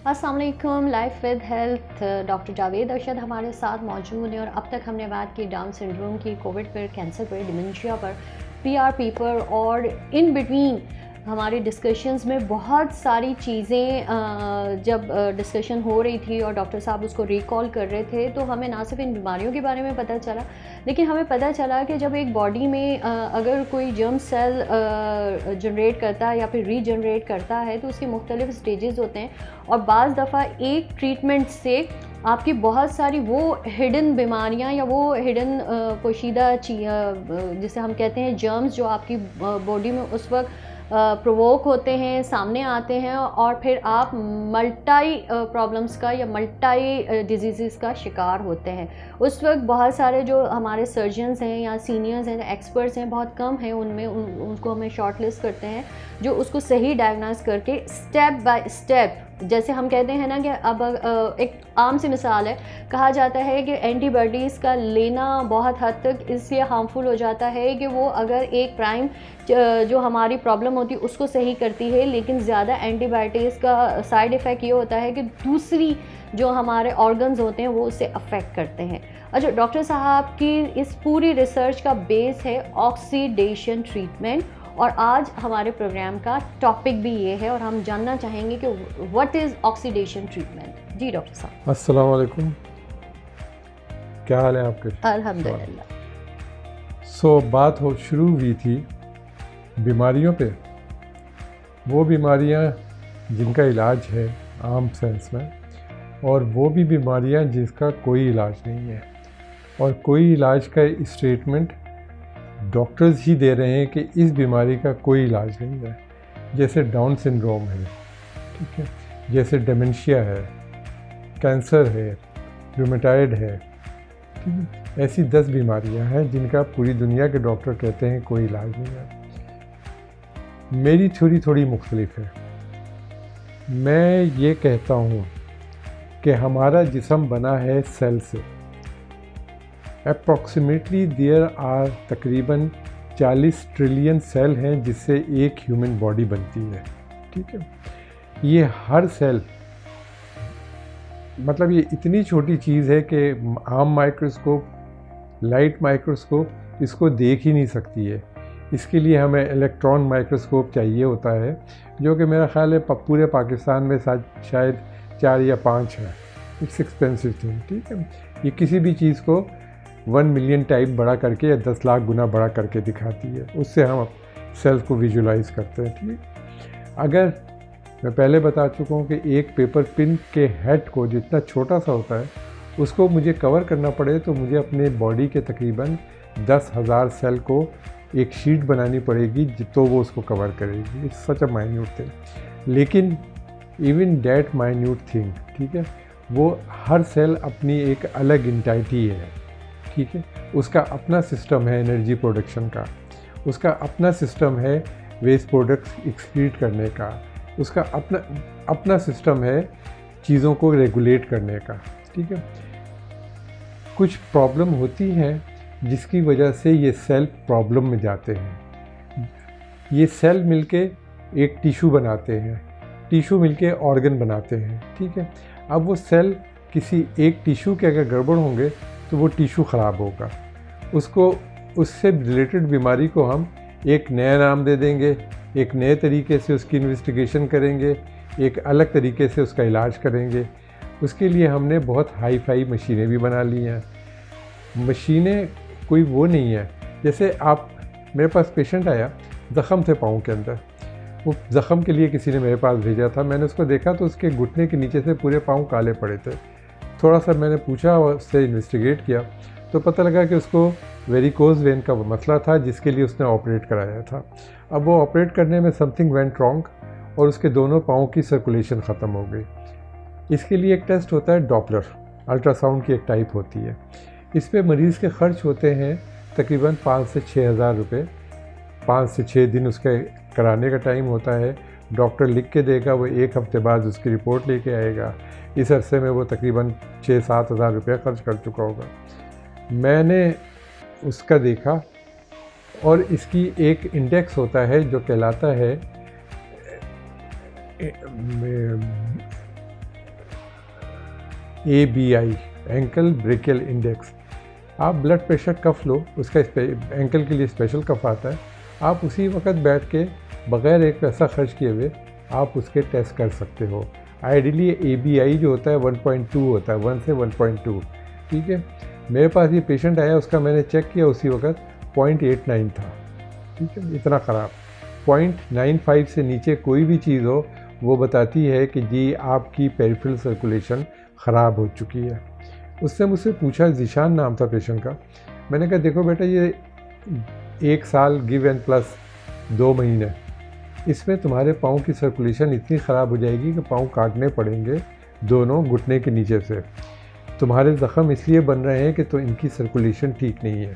अस्सलाम वालेकुम। Life with health doctor Javed Arshad हमारे साथ मौजूद हैं और अब तक हमने बात की डाउन सिंड्रोम की, कोविड पर, कैंसर पर, डिमेंशिया पर, पीआरपी पर और इन बिटवीन हमारी डिस्कशंस में बहुत सारी चीज़ें जब डिस्कशन हो रही थी और डॉक्टर साहब उसको रिकॉल कर रहे थे तो हमें ना सिर्फ इन बीमारियों के बारे में पता चला, लेकिन हमें पता चला कि जब एक बॉडी में अगर कोई जर्म सेल जनरेट करता है या फिर रीजनरेट करता है तो उसके मुख्तलिफ स्टेजेस होते हैं और बाज़ दफ़ा एक ट्रीटमेंट से आपकी बहुत सारी वो हिडन बीमारियां या वो हिडन पोशीदा जिसे हम कहते हैं जर्म्स जो आपकी बॉडी में उस वक्त प्रोवोक होते हैं, सामने आते हैं और फिर आप मल्टाई प्रॉब्लम्स का या मल्टाई डिजीज़ का शिकार होते हैं। उस वक्त बहुत सारे जो हमारे सर्जन्स हैं या सीनियर्स हैं, एक्सपर्ट्स हैं, बहुत कम हैं उनमें, उनको हमें शॉर्ट लिस्ट करते हैं जो उसको सही डायग्नोस करके स्टेप बाय स्टेप, जैसे हम कहते हैं ना कि अब एक आम सी मिसाल है, कहा जाता है कि एंटीबायोटिक्स का लेना बहुत हद तक इसलिए हार्मफुल हो जाता है कि वो अगर एक प्राइम जो हमारी प्रॉब्लम होती है उसको सही करती है, लेकिन ज़्यादा एंटीबायोटिक्स का साइड इफ़ेक्ट ये होता है कि दूसरी जो हमारे ऑर्गन्स होते हैं वो उससे अफेक्ट करते हैं। अच्छा, डॉक्टर साहब की इस पूरी रिसर्च का बेस है ऑक्सीडेशन ट्रीटमेंट और आज हमारे प्रोग्राम का टॉपिक भी ये है और हम जानना चाहेंगे कि व्हाट इज़ ऑक्सीडेशन ट्रीटमेंट। जी डॉक्टर साहब। अस्सलाम वालेकुम, क्या हाल है आपके? अल्हम्दुलिल्लाह। बात शुरू हुई थी बीमारियों पे, वो बीमारियां जिनका इलाज है आम सेंस में, और वो भी बीमारियां जिसका कोई इलाज नहीं है और कोई इलाज का स्टेटमेंट डॉक्टर्स ही दे रहे हैं कि इस बीमारी का कोई इलाज नहीं है। जैसे डाउन सिंड्रोम है, ठीक है, जैसे डिमेंशिया है, कैंसर है, रूमेटॉइड है, ठीक है। ऐसी 10 बीमारियां हैं जिनका पूरी दुनिया के डॉक्टर कहते हैं कोई इलाज नहीं है। मेरी थ्योरी थोड़ी मुख्तलिफ है। मैं ये कहता हूँ कि हमारा जिस्म बना है सेल से। अप्रॉक्सीमेटली देयर आर तकरीबन 40 ट्रिलियन सेल हैं जिससे एक ह्यूमन बॉडी बनती है, ठीक है। ये हर सेल, मतलब ये इतनी छोटी चीज़ है कि आम माइक्रोस्कोप, लाइट माइक्रोस्कोप इसको देख ही नहीं सकती है। इसके लिए हमें इलेक्ट्रॉन माइक्रोस्कोप चाहिए होता है, जो कि मेरा ख्याल है पूरे पाकिस्तान में शायद 4 या 5 है। इट्स एक्सपेंसिव थिंग, ठीक है। ये किसी भी चीज़ को 1 मिलियन टाइप बड़ा करके या 10 लाख गुना बड़ा करके दिखाती है, उससे हम सेल्स को विजुलाइज करते हैं, ठीक। अगर मैं पहले बता चुका हूँ कि एक पेपर पिन के हेड को जितना छोटा सा होता है उसको मुझे कवर करना पड़े तो मुझे अपने बॉडी के तकरीबन 10,000 सेल को एक शीट बनानी पड़ेगी तो वो उसको कवर करेगी। It's such a minute thing, लेकिन इवन दैट माइन्यूट थिंग, ठीक है, वो हर सेल अपनी एक अलग इंटाइटी है, ठीक है। उसका अपना सिस्टम है एनर्जी प्रोडक्शन का, उसका अपना सिस्टम है वेस्ट प्रोडक्ट्स एक्सक्रीट करने का, उसका अपना सिस्टम है चीज़ों को रेगुलेट करने का, ठीक है। कुछ प्रॉब्लम होती हैं जिसकी वजह से ये सेल प्रॉब्लम में जाते हैं। ये सेल मिलके एक टिश्यू बनाते हैं, टिश्यू मिलके ऑर्गन बनाते हैं, ठीक है। अब वो सेल किसी एक टिश्यू के अगर गड़बड़ होंगे तो वो टिश्यू ख़राब होगा, उससे रिलेटेड बीमारी को हम एक नया नाम दे देंगे, एक नए तरीके से उसकी इन्वेस्टिगेशन करेंगे, एक अलग तरीके से उसका इलाज करेंगे। उसके लिए हमने बहुत हाई फाई मशीनें भी बना ली हैं। मशीनें कोई वो नहीं है, जैसे आप, मेरे पास पेशेंट आया, ज़ख़म थे पाँव के अंदर, वो ज़ख़म के लिए किसी ने मेरे पास भेजा था। मैंने उसको देखा तो उसके घुटने के नीचे से पूरे पाँव काले पड़े थे। थोड़ा सा मैंने पूछा और उससे इन्वेस्टिगेट किया तो पता लगा कि उसको वेरिकोज वेन का मसला था जिसके लिए उसने ऑपरेट कराया था। अब वो ऑपरेट करने में समथिंग वेंट रॉन्ग और उसके दोनों पाँव की सर्कुलेशन ख़त्म हो गई। इसके लिए एक टेस्ट होता है डॉपलर, अल्ट्रासाउंड की एक टाइप होती है। इस पे मरीज़ के ख़र्च होते हैं तकरीबन 5 से 6 हज़ार रुपये। 5 से 6 दिन उसके कराने का टाइम होता है। डॉक्टर लिख के देगा, वो 1 हफ़्ते बाद उसकी रिपोर्ट लेके आएगा। इस अरसे में वो तकरीबन 6-7 हज़ार रुपये ख़र्च कर चुका होगा। मैंने उसका देखा और इसकी एक इंडेक्स होता है जो कहलाता है ABI, एंकल ब्रेकियल इंडेक्स। आप ब्लड प्रेशर कफ लो, उसका एंकल के लिए स्पेशल कफ आता है, आप उसी वक्त बैठ के बग़ैर एक पैसा खर्च किए हुए आप उसके टेस्ट कर सकते हो। आइडियली ABI जो होता है 1.2 होता है, 1 से 1.2, ठीक है। मेरे पास ये पेशेंट आया, उसका मैंने चेक किया उसी वक्त 0.89 था, ठीक है, इतना ख़राब। 0.95 से नीचे कोई भी चीज़ हो वो बताती है कि जी आपकी पेरिफेरल सर्कुलेशन ख़राब हो चुकी है। उसने मुझसे पूछा, ज़ीशान नाम था पेशेंट का। मैंने कहा देखो बेटा, ये 1 साल गिव एंड प्लस 2 महीने, इसमें तुम्हारे पाँव की सर्कुलेशन इतनी ख़राब हो जाएगी कि पाँव काटने पड़ेंगे दोनों घुटने के नीचे से। तुम्हारे ज़ख़म इसलिए बन रहे हैं कि तो इनकी सर्कुलेशन ठीक नहीं है।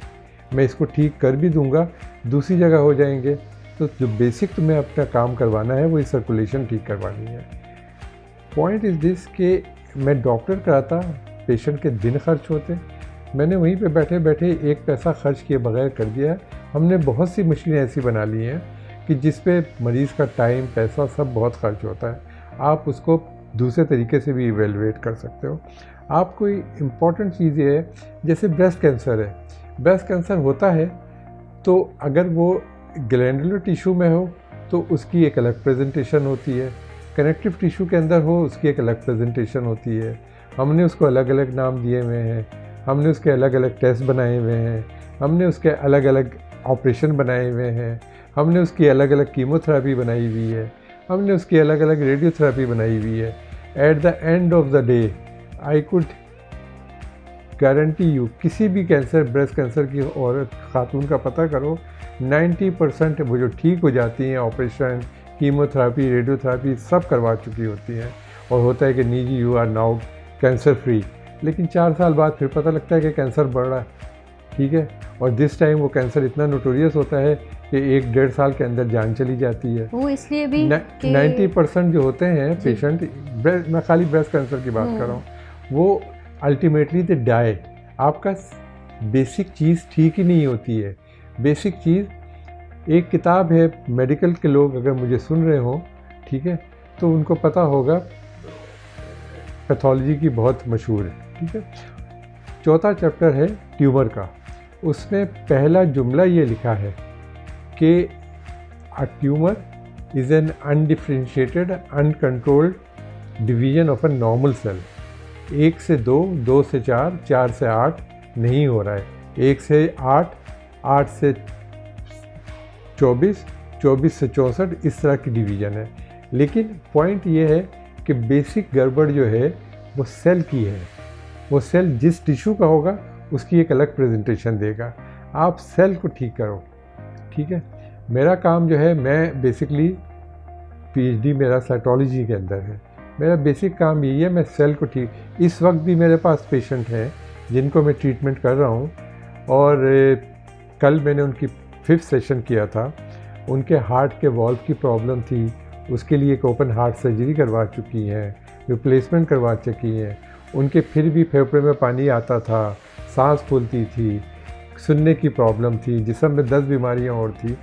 मैं इसको ठीक कर भी दूंगा, दूसरी जगह हो जाएंगे। तो जो बेसिक तुम्हें अपना काम करवाना है वही सर्कुलेशन ठीक करवानी है। पॉइंट इज़ दिस कि मैं डॉक्टर कराता, पेशेंट के दिन खर्च होते, मैंने वहीं पे बैठे बैठे एक पैसा खर्च किए बगैर कर दिया। हमने बहुत सी मशीनें ऐसी बना ली हैं कि जिस पे मरीज़ का टाइम, पैसा सब बहुत खर्च होता है। आप उसको दूसरे तरीके से भी इवेलुएट कर सकते हो। आप कोई इम्पॉर्टेंट चीज़ ये है, जैसे ब्रेस्ट कैंसर है, ब्रेस्ट कैंसर होता है तो अगर वो ग्लैंडुलर टिश्यू में हो तो उसकी एक अलग प्रेजेंटेशन होती है, कनेक्टिव टिश्यू के अंदर हो उसकी एक अलग प्रेजेंटेशन होती है। हमने उसको अलग अलग नाम दिए हुए हैं, हमने उसके अलग अलग टेस्ट बनाए हुए हैं, हमने उसके अलग अलग ऑपरेशन बनाए हुए हैं, हमने उसकी अलग अलग कीमोथेरेपी बनाई हुई है, हमने उसकी अलग अलग रेडियोथेरेपी बनाई हुई है। Eight the end of the day I could guarantee you, किसी भी कैंसर, ब्रेस्ट कैंसर की औरत खातून का पता करो, 90% वो जो ठीक हो जाती हैं, ऑपरेशन, कीमोथेरेपी, रेडियोथेरेपी सब करवा चुकी होती हैं, और होता है कि नी जी you are now cancer free. लेकिन 4 साल बाद फिर पता लगता है कि कैंसर बढ़ रहा है, ठीक है, और दिस टाइम वो कैंसर इतना नोटोरियस होता है कि 1-1.5 साल के अंदर जान चली जाती है। वो इसलिए भी 90% जो होते हैं पेशेंट, मैं खाली ब्रेस्ट कैंसर की बात कर रहा हूँ, वो अल्टीमेटली दे डाई। आपका बेसिक चीज़ ठीक ही नहीं होती है। बेसिक चीज़, एक किताब है, मेडिकल के लोग अगर मुझे सुन रहे हो, ठीक है, तो उनको पता होगा, पैथोलॉजी की बहुत मशहूर है, ठीक है। 4था चैप्टर है ट्यूमर का, उसमें पहला जुमला ये लिखा है कि a tumour is an undifferentiated uncontrolled division of a normal cell. 1 से 2, 2 से 4, 4 से 8 नहीं हो रहा है, 1 से 8, 8 से 24, 24 से 64, इस तरह की डिवीज़न है। लेकिन पॉइंट ये है कि बेसिक गड़बड़ जो है वो सेल की है। वो सेल जिस टिश्यू का होगा उसकी एक अलग प्रेजेंटेशन देगा। आप सेल को ठीक करो, ठीक है। मेरा काम जो है, मैं बेसिकली PhD मेरा साइटोलॉजी के अंदर है, मेरा बेसिक काम यही है, मैं सेल को ठीक। इस वक्त भी मेरे पास पेशेंट हैं जिनको मैं ट्रीटमेंट कर रहा हूँ, और कल मैंने उनकी 5th सेशन किया था। उनके हार्ट के वॉल्व की प्रॉब्लम थी, उसके लिए एक ओपन हार्ट सर्जरी करवा चुकी हैं, रिप्लेसमेंट करवा चुकी हैं। उनके फिर भी फेफड़े में पानी आता था, सांस फूलती थी, सुनने की प्रॉब्लम थी, जिस्म में 10 बीमारियां और थी।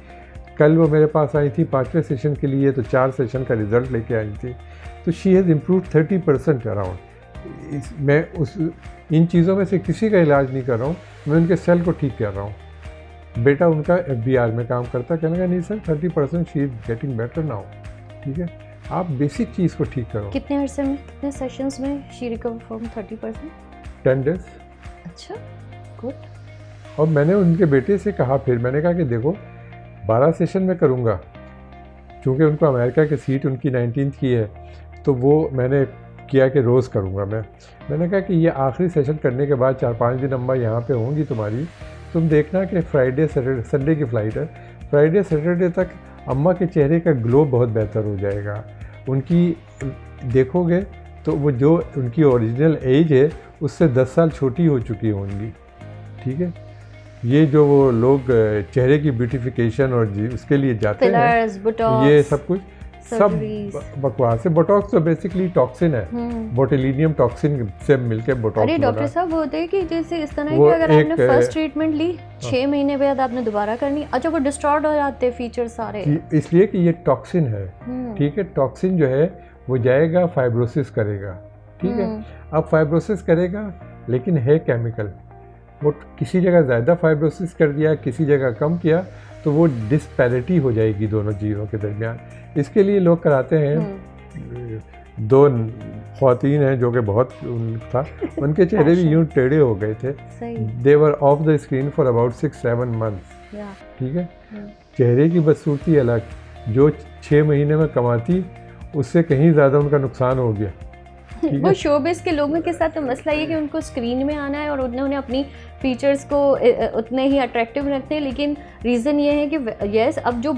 कल वो मेरे पास आई थी 5वें सेशन के लिए, तो 4 सेशन का रिज़ल्ट लेके आई थी। तो शी हैज़ इम्प्रूव 30% अराउंड। मैं इन चीज़ों में से किसी का इलाज नहीं कर रहा हूँ, मैं उनके सेल को ठीक कर रहा हूँ। बेटा उनका FBR में काम करता, कहने का नहीं sir 30% she is getting better now, ठीक है। आप बेसिक चीज़ को ठीक करो। कितने अरसे में, कितने सेशंस में शी रिकवर फ्रॉम 30%? 10 डेज। अच्छा, गुड। और मैंने उनके बेटे से कहा, फिर मैंने कहा कि देखो 12 सेशन में करूँगा, क्योंकि उनको अमेरिका की सीट उनकी 19th की है, तो वो मैंने किया कि रोज़ करूँगा। मैंने कहा कि ये आखिरी सेशन करने के बाद 4-5 दिन अम्मा यहाँ पे होंगी तुम्हारी, तुम देखना कि फ्राइडे सैटरडे, संडे की फ़्लाइट है, फ्राइडे सैटरडे तक अम्मा के चेहरे का ग्लो बहुत बेहतर हो जाएगा। उनकी देखोगे तो वो जो उनकी ओरिजिनल एज है उससे 10 साल छोटी हो चुकी होंगी, ठीक है। ये जो वो लोग चेहरे की ब्यूटिफिकेशन और उसके लिए जाते हैं, ये सब कुछ सब बकवास है। बोटॉक्स तो बेसिकली टॉक्सिन है, बोtulinum टॉक्सिन से मिलके बोटॉक्स। अरे डॉक्टर साहब होते हैं कि जैसे इस तरह की अगर आपने फर्स्ट ट्रीटमेंट ली 6 महीने बाद आपने दोबारा करनी, अच्छा वो डिस्टॉर्ट हो जाते हैं फीचर सारे, इसलिए कि ये टॉक्सिन है, ठीक है। टॉक्सिन जो है वो जाएगा फाइब्रोसिस करेगा, ठीक है। अब फाइब्रोसिस करेगा लेकिन है केमिकल, वो किसी जगह ज़्यादा फाइब्रोसिस कर दिया, किसी जगह कम किया, तो वो डिस्पैरिटी हो जाएगी दोनों चीज़ों के दरमियान। इसके लिए लोग कराते हैं, दो ख्वातीन हैं जो कि बहुत था, उनके चेहरे भी यूँ टेढ़े हो गए थे, they were off the screen for about 6-7 months, ठीक है। चेहरे की बदसूरती अलग, जो 6 महीने में कमाती उससे कहीं ज़्यादा उनका नुकसान हो गया। वो शोबिस के लोगों के साथ तो मसला ये कि उनको स्क्रीन में आना है और उन्होंने अपनी फीचर्स को उतने ही अट्रैक्टिव रखते हैं, लेकिन रीज़न ये है कि यस अब जो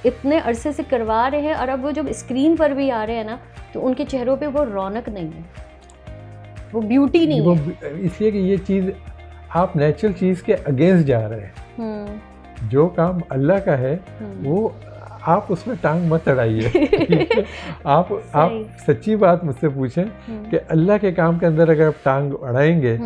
इतने अरसे से करवा रहे हैं और अब वो जब स्क्रीन पर भी आ रहे हैं ना, तो उनके चेहरों पे वो रौनक नहीं है, वो ब्यूटी नहीं है, इसलिए कि ये चीज़ आप नेचुरल चीज़ के अगेंस्ट जा रहे हैं। जो काम अल्लाह का है वो आप उसमें टांग मत अड़ाइए। आप सच्ची बात मुझसे पूछें कि अल्लाह के काम के अंदर अगर आप टांग अड़ाएंगे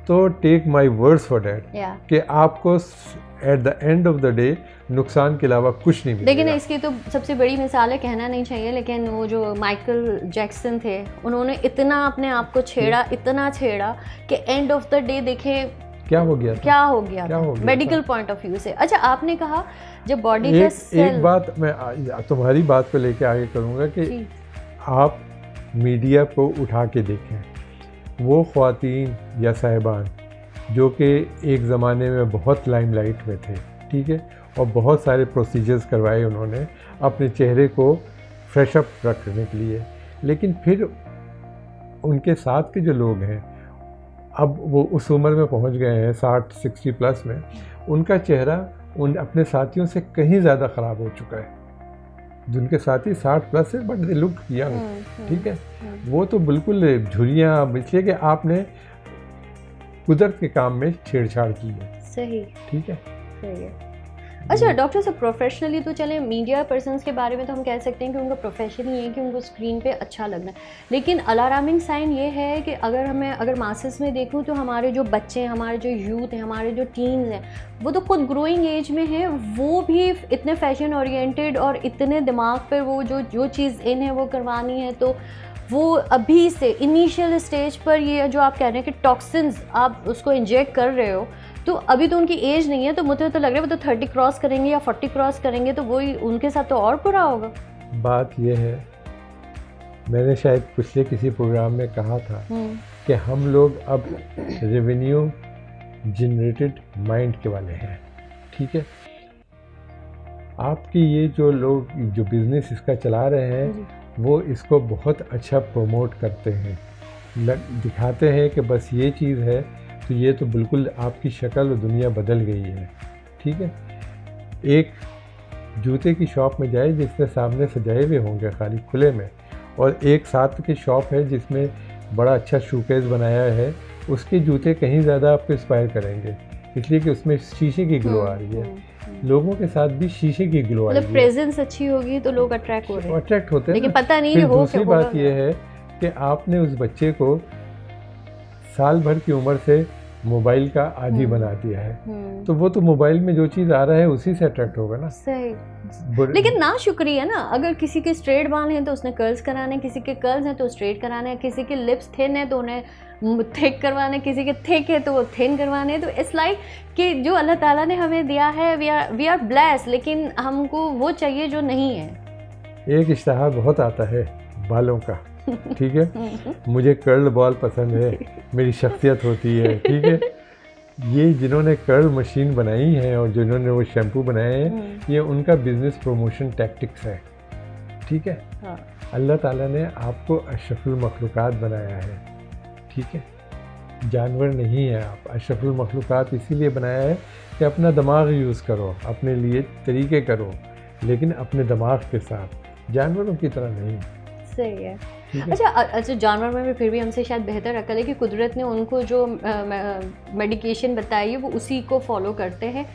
तो take my words for that कि आपको at the end of the day नुकसान के अलावा कुछ नहीं मिलेगा। लेकिन इसकी तो सबसे बड़ी मिसाल है, कहना नहीं चाहिए, लेकिन वो जो माइकल जैक्सन थे, उन्होंने इतना अपने आप को छेड़ा, इतना छेड़ा कि एंड ऑफ द डे देखें क्या हो गया मेडिकल पॉइंट ऑफ व्यू से। अच्छा, आपने कहा जब बॉडी का एक बात मैं तुम्हारी बात को लेके आगे करूँगा कि आप मीडिया को उठा के देखें, वो ख्वातीन या साहिबान जो कि एक ज़माने में बहुत लाइमलाइट में थे, ठीक है, और बहुत सारे प्रोसीजर्स करवाए उन्होंने अपने चेहरे को फ्रेश अप रखने के लिए, लेकिन फिर उनके साथ के जो लोग हैं अब वो उस उम्र में पहुंच गए हैं 60-60 प्लस में, उनका चेहरा उन अपने साथियों से कहीं ज़्यादा ख़राब हो चुका है। जिनके साथी 60 प्लस है बट दे लुक यंग, ठीक है, वो तो बिल्कुल झुर्रियाँ, इसलिए कि आपने कुदरत के काम में छेड़छाड़ की है। सही, ठीक है, सही है। अच्छा डॉक्टर साहब, प्रोफेशनली तो चले मीडिया पर्सन्स के बारे में तो हम कह सकते हैं कि उनका प्रोफेशन ही है कि उनको स्क्रीन पे अच्छा लगना है, लेकिन अलार्मिंग साइन ये है कि अगर मासेस में देखूं तो हमारे जो बच्चे हैं, हमारे जो यूथ हैं, हमारे जो टीन्स हैं, वो तो खुद ग्रोइंग एज में हैं, वो भी इतने फैशन ओरिएंटेड और इतने दिमाग पर वो जो चीज़ इन है वो करवानी है, तो वो अभी से इनिशियल स्टेज पर ये जो आप कह रहे हैं कि टॉक्सिन्स आप उसको इंजेक्ट कर रहे हो, तो अभी तो उनकी एज नहीं है, तो मुझे तो लग रहा है वो तो 30 क्रॉस करेंगे या 40 क्रॉस करेंगे, तो वही उनके साथ तो और बुरा होगा। बात ये है, मैंने शायद पिछले किसी प्रोग्राम में कहा था कि हम लोग अब रेवेन्यू जनरेटेड माइंड के वाले हैं, ठीक है। आपकी ये जो लोग जो बिज़नेस इसका चला रहे हैं वो इसको बहुत अच्छा प्रमोट करते हैं, दिखाते हैं कि बस ये चीज़ है, तो ये तो बिल्कुल आपकी शक्ल और दुनिया बदल गई है, ठीक है। एक जूते की शॉप में जाए जिसमें सामने सजाए हुए होंगे खाली खुले में, और एक साथ की शॉप है जिसमें बड़ा अच्छा शूकेस बनाया है, उसके जूते कहीं ज़्यादा आपको इंस्पायर करेंगे, इसलिए कि उसमें शीशे की ग्लो आ रही है। लोगों के साथ भी शीशे की ग्लो आ रही है, प्रेजेंस अच्छी होगी तो लोग अट्रैक्ट हो रहे हैं, अट्रैक्ट होते हैं, लेकिन पता नहीं हो। दूसरी बात यह है कि आपने उस बच्चे को साल भर की उम्र से मोबाइल का आदी बना दिया है, तो वो तो मोबाइल में जो चीज़ आ रहा है उसी से अट्रैक्ट होगा ना। सही, लेकिन ना शुक्रिया ना, अगर किसी के स्ट्रेट बाल हैं तो उसने कर्ल्स कराने, किसी के कर्ल्स हैं तो स्ट्रेट कराने, किसी के लिप्स थिन है तो उन्हें थिक करवाने, किसी के थिक है तो वो थिन करवाने, तो इट्स लाइक कि जो अल्लाह ताला ने हमें दिया है वी आर ब्लेस्ड, लेकिन हमको वो चाहिए जो नहीं है। एक इश्तहार बहुत आता है बालों का, ठीक है, मुझे कर्ल बॉल पसंद है, मेरी शख्सियत होती है, ठीक है। ये जिन्होंने कर्ल मशीन बनाई है और जिन्होंने वो शैम्पू बनाए हैं, ये उनका बिजनेस प्रमोशन टैक्टिक्स है, ठीक है। हाँ। अल्लाह ताला ने आपको अशरफुल मखलूक़ात बनाया है, ठीक है, जानवर नहीं है आप। अशरफुल मखलूक़ात इसीलिए बनाया है कि अपना दिमाग यूज़ करो, अपने लिए तरीके करो, लेकिन अपने दिमाग के साथ, जानवरों की तरह नहीं। सही है। अच्छा, जानवर में भी फिर भी हमसे शायद बेहतर अकल है कि कुदरत ने उनको जो मेडिकेशन बताई है वो उसी को फॉलो करते हैं।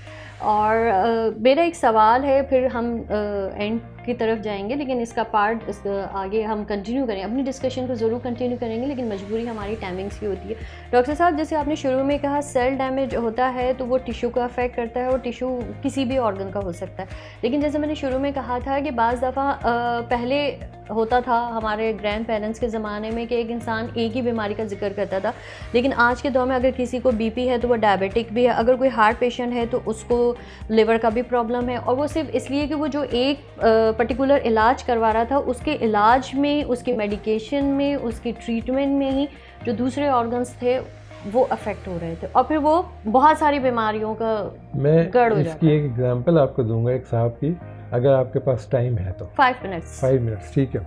और मेरा एक सवाल है, फिर हम एंड की तरफ जाएंगे, लेकिन इसका पार्ट आगे हम कंटिन्यू करें, अपनी डिस्कशन को ज़रूर कंटिन्यू करेंगे, लेकिन मजबूरी हमारी टाइमिंग्स की होती है। डॉक्टर साहब, जैसे आपने शुरू में कहा सेल डैमेज होता है तो वो टिश्यू को अफेक्ट करता है, और टिश्यू किसी भी ऑर्गन का हो सकता है, लेकिन जैसे मैंने शुरू में कहा था कि बाज़ दफ़ा पहले होता था हमारे ग्रैंड पेरेंट्स के ज़माने में कि एक इंसान एक ही बीमारी का जिक्र करता था, लेकिन आज के दौर में अगर किसी को बीपी है तो वो डायबिटिक भी है, अगर कोई हार्ट पेशेंट है तो उसको लिवर का भी प्रॉब्लम है, और वो सिर्फ इसलिए कि वो जो एक पर्टिकुलर इलाज करवा रहा था उसके इलाज में, उसके मेडिकेशन में, उसकी ट्रीटमेंट में ही जो दूसरे ऑर्गन्स थे वो अफेक्ट हो रहे थे, और फिर वो बहुत सारी बीमारियों का गढ़ हो जाता है। इसकी एक एग्जांपल आपको दूंगा एक साहब की, अगर आपके पास टाइम है तो 5 मिनट्स, ठीक है।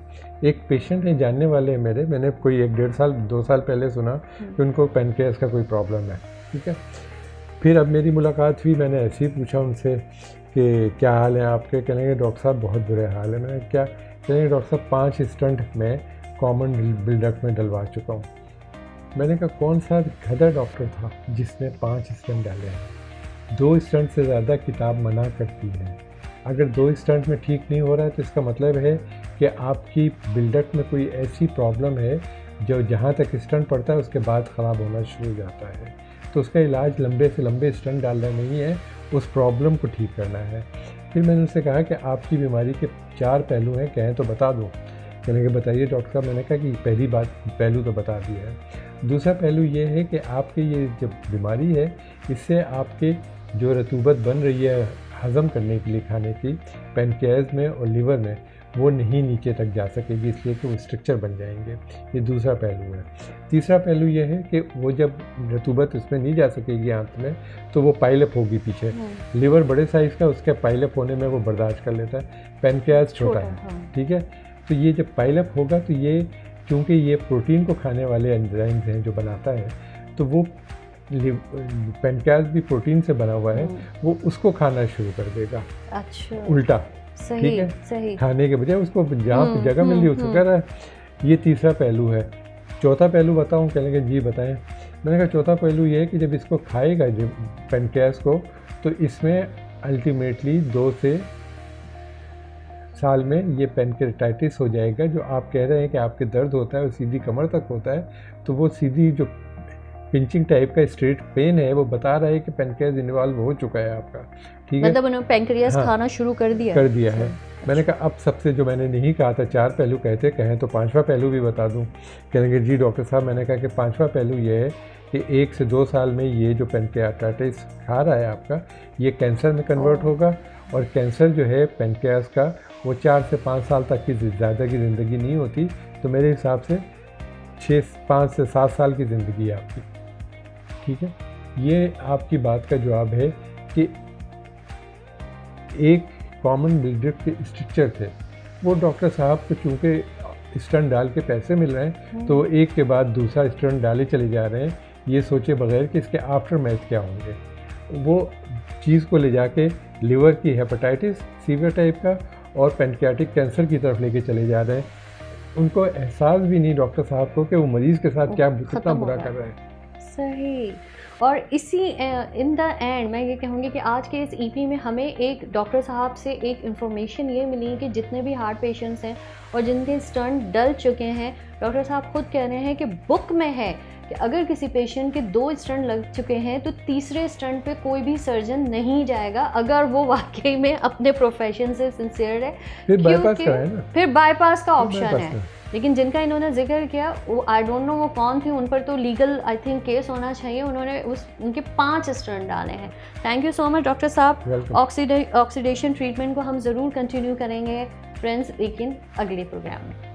एक पेशेंट है, जानने वाले हैं मेरे, मैंने कोई 1-1.5 साल 2 साल पहले सुना कि उनको पैनक्रियास का कोई प्रॉब्लम है, ठीक है। फिर अब मेरी मुलाकात हुई, मैंने ऐसे ही पूछा उनसे कि क्या हाल है आपके, कहेंगे डॉक्टर साहब बहुत बुरे हाल है। मैंने क्या, कहेंगे डॉक्टर साहब 5 स्टंट में कॉमन बिल्डक्ट में डलवा चुका हूँ। मैंने कहा कौन सा गधा डॉक्टर था जिसने 5 स्टंट डाले हैं? 2 स्टंट से ज़्यादा किताब मना करती है। अगर 2 स्टंट में ठीक नहीं हो रहा है तो इसका मतलब है कि आपकी बिल्डक्ट में कोई ऐसी प्रॉब्लम है जो जहाँ तक स्टंट पड़ता है उसके बाद ख़राब होना शुरू हो जाता है। तो उसका इलाज लंबे से लंबे स्टंट डालना नहीं है, उस प्रॉब्लम को ठीक करना है। फिर मैंने उनसे कहा कि आपकी बीमारी के 4 पहलू हैं, कहें तो बता दो। कहने के बताइए डॉक्टर साहब। मैंने कहा कि पहली बात, पहलू तो बता दिया है। दूसरा पहलू ये है कि आपके ये जो बीमारी है इससे आपके जो रतूबत बन रही है हज़म करने के लिए खाने की पैनक्रियाज में और लीवर में, वो नहीं नीचे तक जा सकेगी, इसलिए कि वो स्ट्रक्चर बन जाएंगे। ये दूसरा पहलू है। तीसरा पहलू ये है कि वो जब रतूबत उसमें नहीं जा सकेगी आंत में तो वो पाइलअप होगी पीछे। लीवर बड़े साइज़ का, उसके पाइलअप होने में वो बर्दाश्त कर लेता है, पैनक्रियाज छोटा है, ठीक है। तो ये जब पाइलअप होगा तो ये, क्योंकि ये प्रोटीन को खाने वाले एंजाइम्स हैं जो बनाता है, तो वो पैनक्रियाज भी प्रोटीन से बना हुआ है, वो उसको खाना शुरू कर देगा। अच्छा, उल्टा, सही, ठीक है, सही। खाने के बजाय उसको जहाँ जगह मिल रही है उसको कर रहा है। ये तीसरा पहलू है। चौथा पहलू बताऊँ? कहेंगे जी बताएं। मैंने कहा चौथा पहलू ये है कि जब इसको खाएगा जो पैनक्रियाज को, तो इसमें अल्टीमेटली 2 से साल में ये पैनक्रेटाइटिस हो जाएगा। जो आप कह रहे हैं कि आपके दर्द होता है वो सीधी कमर तक होता है, तो वो सीधी जो पिंचिंग टाइप का स्ट्रेट पेन है वो बता रहा है कि पैनक्रियाज इन्वॉल्व हो चुका है आपका, ठीक है। मतलब उन्होंने पैनक्रियाज खाना शुरू कर दिया है। मैंने कहा अब सबसे, जो मैंने नहीं कहा था 4 पहलू कहते कहें तो 5वां पहलू भी बता दूं। कहेंगे जी डॉक्टर साहब। मैंने कहा कि 5वां पहलू ये है कि 1 से 2 साल में ये जो पैनक्रियाटाइटिस खा रहा है आपका, ये कैंसर में कन्वर्ट होगा, और कैंसर जो है पैनक्रियाज का वो 4 से 5 साल तक की ज़्यादा की ज़िंदगी नहीं होती। तो मेरे हिसाब से 5 से 7 साल की ज़िंदगी है आपकी, ठीक है। ये आपकी बात का जवाब है कि एक कॉमन बिल्डक्ट के स्ट्रक्चर थे, वो डॉक्टर साहब को चूँकि स्टंट डाल के पैसे मिल रहे हैं तो एक के बाद दूसरा स्टंट डाले चले जा रहे हैं, ये सोचे बगैर कि इसके आफ्टर मैथ क्या होंगे। वो चीज़ को ले जाके लिवर की हेपेटाइटिस सीवियर टाइप का और पैनक्रियाटिक कैंसर की तरफ लेके चले जा रहे हैं। उनको एहसास भी नहीं डॉक्टर साहब को कि वो मरीज़ के साथ कितना बुरा कर रहे हैं। सही। और इसी इन द एंड मैं ये कहूँगी कि आज के इस ईपी में हमें एक डॉक्टर साहब से एक इन्फॉर्मेशन ये मिली कि जितने भी हार्ट पेशेंट्स हैं और जिनके स्टंट डल चुके हैं, डॉक्टर साहब खुद कह रहे हैं कि बुक में है कि अगर किसी पेशेंट के 2 स्टंट लग चुके हैं तो तीसरे स्टंट पे कोई भी सर्जन नहीं जाएगा अगर वो वाकई में अपने प्रोफेशन से सिंसियर है। फिर बाईपास का ऑप्शन है। लेकिन जिनका इन्होंने जिक्र किया वो आई डोंट नो वो कौन थे, उन पर तो लीगल आई थिंक केस होना चाहिए। उन्होंने उनके 5 स्टंट डाले हैं। Thank you so much doctor साहब। ऑक्सीडेशन ट्रीटमेंट को हम ज़रूर कंटिन्यू करेंगे फ्रेंड्स, लेकिन अगले प्रोग्राम में।